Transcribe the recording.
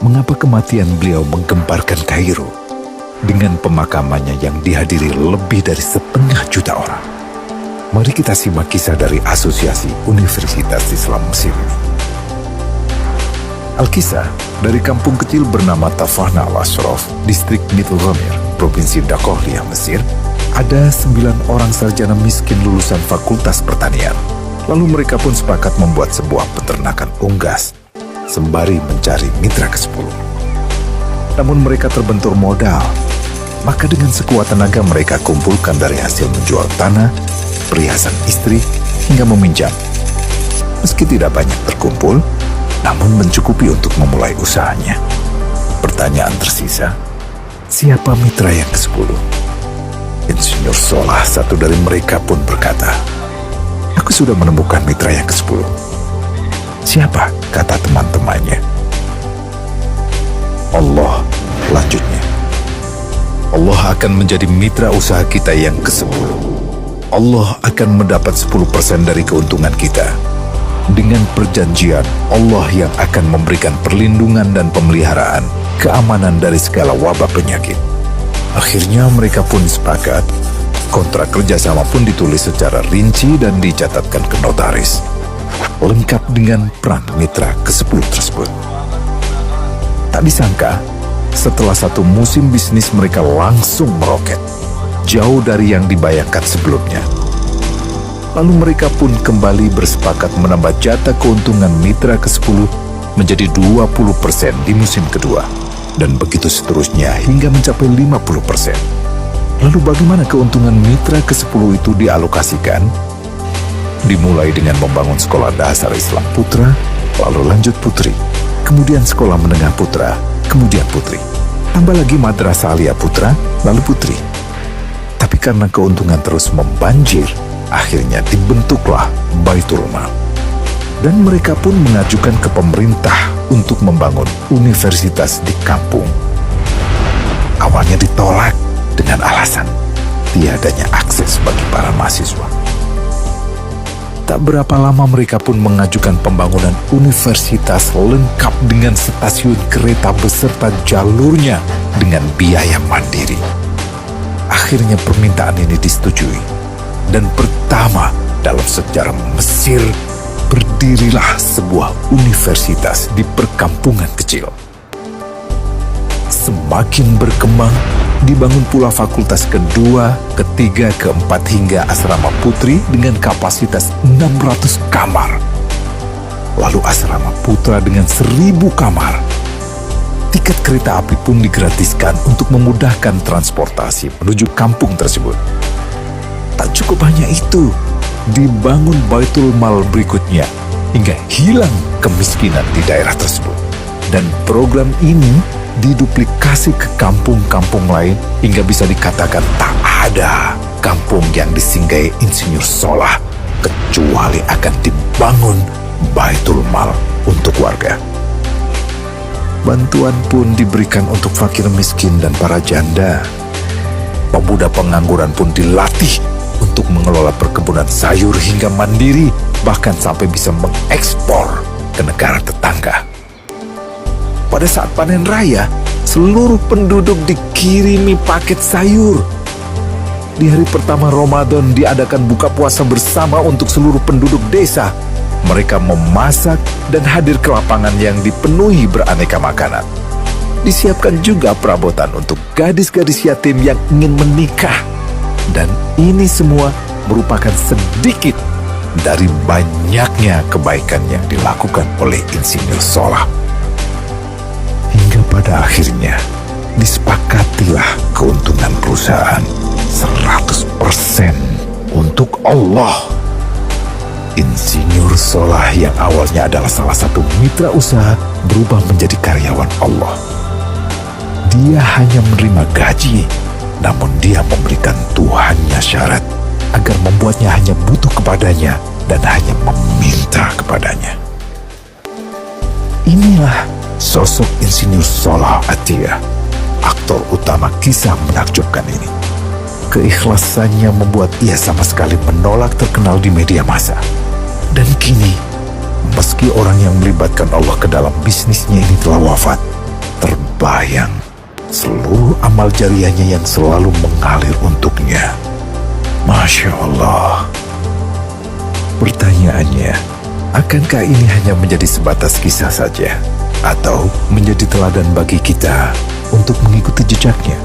mengapa kematian beliau menggemparkan Kairo dengan pemakamannya yang dihadiri lebih dari 500.000 orang. Mari kita simak kisah dari Asosiasi Universitas Islam Mesir ini. Al-Kisah dari kampung kecil bernama Tafahna al-Ashraf, distrik Middle Ghamir, Provinsi Dakhoulia, Mesir. Ada 9 orang sarjana miskin lulusan Fakultas Pertanian. Lalu mereka pun sepakat membuat sebuah peternakan unggas sembari mencari mitra ke-10. Namun mereka terbentur modal. Maka dengan sekuat tenaga mereka kumpulkan dari hasil menjual tanah, perhiasan istri, hingga meminjam. Meski tidak banyak terkumpul, namun mencukupi untuk memulai usahanya. Pertanyaan tersisa, siapa mitra yang ke-10? Insinyur Solah, satu dari mereka, pun berkata, "Aku sudah menemukan mitra yang ke-10. Siapa?" kata teman-temannya. "Allah," lanjutnya. "Allah akan menjadi mitra usaha kita yang ke-10. Allah akan mendapat 10% dari keuntungan kita. Dengan perjanjian, Allah yang akan memberikan perlindungan dan pemeliharaan, keamanan dari segala wabah penyakit." Akhirnya mereka pun sepakat. Kontrak kerjasama pun ditulis secara rinci dan dicatatkan ke notaris, lengkap dengan peran mitra ke-10 tersebut. Tak disangka, setelah 1 musim bisnis mereka langsung meroket, jauh dari yang dibayangkan sebelumnya. Lalu mereka pun kembali bersepakat menambah jatah keuntungan mitra ke-10 menjadi 20% di musim kedua. Dan begitu seterusnya hingga mencapai 50%. Lalu bagaimana keuntungan mitra ke-10 itu dialokasikan? Dimulai dengan membangun sekolah dasar Islam putra, lalu lanjut putri, kemudian sekolah menengah putra, kemudian putri. Tambah lagi madrasah aliyah putra, lalu putri. Tapi karena keuntungan terus membanjir, akhirnya dibentuklah Baitul Mal. Dan mereka pun mengajukan ke pemerintah untuk membangun universitas di kampung. Awalnya ditolak dengan alasan tiadanya akses bagi para mahasiswa. Tak berapa lama mereka pun mengajukan pembangunan universitas lengkap dengan stasiun kereta beserta jalurnya dengan biaya mandiri. Akhirnya permintaan ini disetujui. Dan pertama dalam sejarah Mesir, berdirilah sebuah universitas di perkampungan kecil. Semakin berkembang, dibangun pula fakultas kedua, ketiga, keempat hingga asrama putri dengan kapasitas 600 kamar. Lalu asrama putra dengan 1000 kamar. Tiket kereta api pun digratiskan untuk memudahkan transportasi menuju kampung tersebut. Tak cukup hanya itu, dibangun Baitul Mal berikutnya hingga hilang kemiskinan di daerah tersebut. Dan program ini diduplikasi ke kampung-kampung lain hingga bisa dikatakan tak ada kampung yang disinggahi Insinyur Solah kecuali akan dibangun Baitul Mal untuk warga. Bantuan pun diberikan untuk fakir miskin dan para janda. Pemuda pengangguran pun dilatih untuk mengelola perkebunan sayur hingga mandiri, bahkan sampai bisa mengekspor ke negara tetangga. Pada saat panen raya, seluruh penduduk dikirimi paket sayur. Di hari pertama Ramadan diadakan buka puasa bersama untuk seluruh penduduk desa. Mereka memasak dan hadir ke lapangan yang dipenuhi beraneka makanan. Disiapkan juga perabotan untuk gadis-gadis yatim yang ingin menikah. Dan ini semua merupakan sedikit dari banyaknya kebaikan yang dilakukan oleh Insinyur Solah. Hingga pada akhirnya disepakatilah keuntungan perusahaan 100% untuk Allah. Insinyur Solah yang awalnya adalah salah satu mitra usaha berubah menjadi karyawan Allah. Dia hanya menerima gaji, namun dia memberikan Tuhannya syarat agar membuatnya hanya butuh kepadanya dan hanya meminta kepadanya. Inilah sosok Insinyur Solah Atiyah, aktor utama kisah menakjubkan ini. Keikhlasannya membuat ia sama sekali menolak terkenal di media massa. Dan kini, meski orang yang melibatkan Allah ke dalam bisnisnya ini telah wafat, terbayang seluruh amal jariahnya yang selalu mengalir untuknya. Masya Allah. Pertanyaannya, akankah ini hanya menjadi sebatas kisah saja? Atau menjadi teladan bagi kita untuk mengikuti jejaknya?